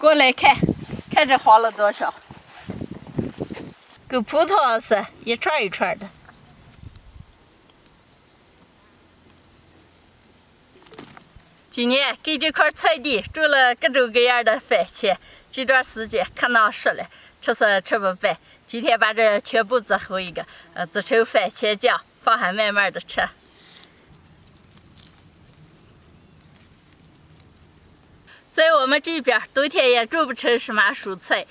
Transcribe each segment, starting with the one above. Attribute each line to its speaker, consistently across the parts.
Speaker 1: 过来看，看这花了多少，跟葡萄似，一串一串的。今年给这块菜地种了各种各样的番茄，这段时间可难吃了，吃是吃不饱。今天把这全部做好一个，做成番茄酱，放下慢慢的吃。在我们这边冬天也种不成什么蔬菜，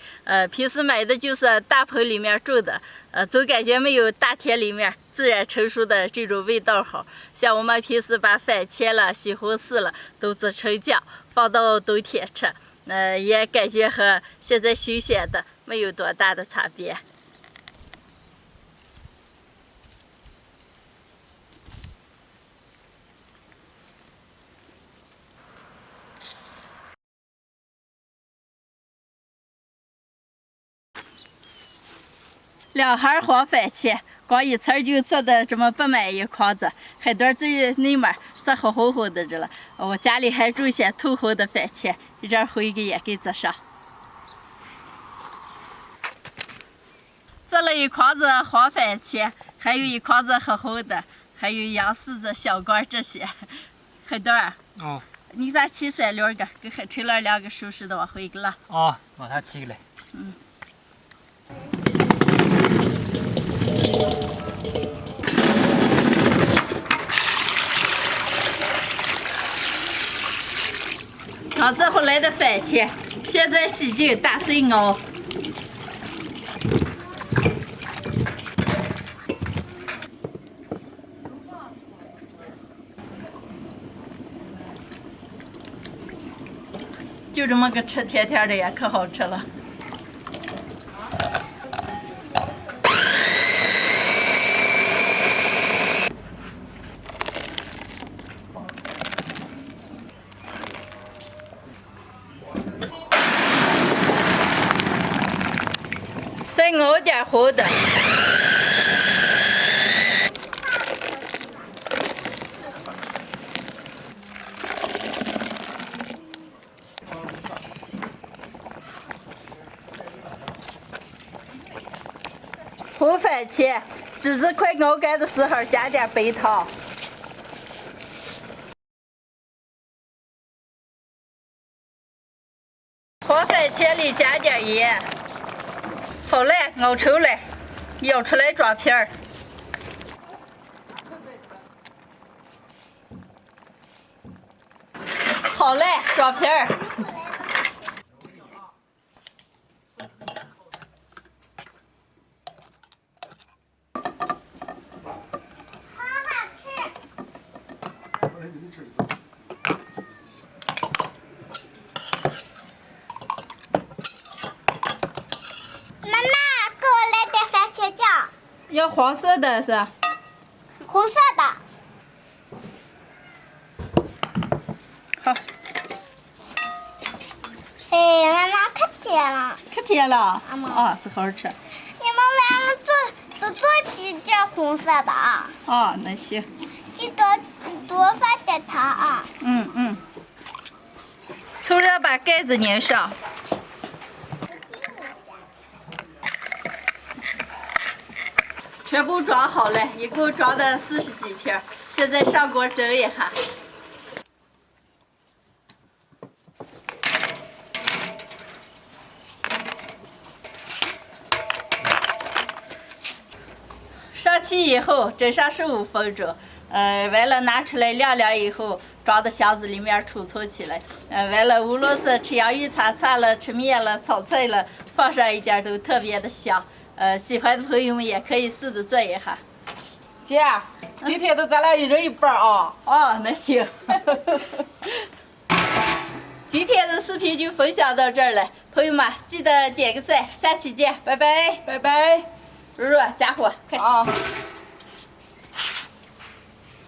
Speaker 1: 平时买的就是大棚里面种的，总感觉没有大田里面自然成熟的这种味道好。像我们平时把番茄了、西红柿了都做成酱，放到冬天吃，也感觉和现在新鲜的没有多大的差别。2盒黄番茄，光一层就做的这么不满一筐子，很多在内面做好红红的着了。我家里还种些透红的番茄，一阵回给也给做上。做了一筐子黄番茄，还有一筐子红红的，还有洋柿子、小瓜这些，很多啊。
Speaker 2: 哦。
Speaker 1: 你咋切3-2个，给黑成了2个熟食的往回给了。
Speaker 2: 哦，往它切来。
Speaker 1: 嗯。刚做回来的番茄，现在洗净打碎熬。就这么个吃甜甜的呀，可好吃了。再熬点红的。红番茄，橘子快熬干的时候加点白糖。黄番茄里加点盐。好嘞，熬稠了，舀出来装瓶儿。好嘞，装瓶儿。要黄色的是？
Speaker 3: 红色的。
Speaker 1: 好。
Speaker 3: 哎，妈妈可甜了。
Speaker 1: 可甜了。
Speaker 3: 妈妈。
Speaker 1: 啊，这好吃。
Speaker 3: 你们晚上做几件红色的啊？
Speaker 1: 哦，那行。
Speaker 3: 记得多放点糖啊。
Speaker 1: 嗯。凑热把盖子拧上。全部装好了，一共装的40几瓶，现在上锅蒸一下。上气以后蒸上15分钟，完了拿出来晾凉以后，装到箱子里面储存起来。完了无论是吃洋芋粑粑了、吃面了、炒菜了，放上一点都特别的香。喜欢的朋友们也可以试着做一下。
Speaker 4: 姐，今天的咱俩一人一半啊。
Speaker 1: 哦，那行。今天的视频就分享到这儿了，朋友们记得点个赞，下期见，拜拜，
Speaker 4: 拜拜。
Speaker 1: 如如家伙，快
Speaker 4: 啊。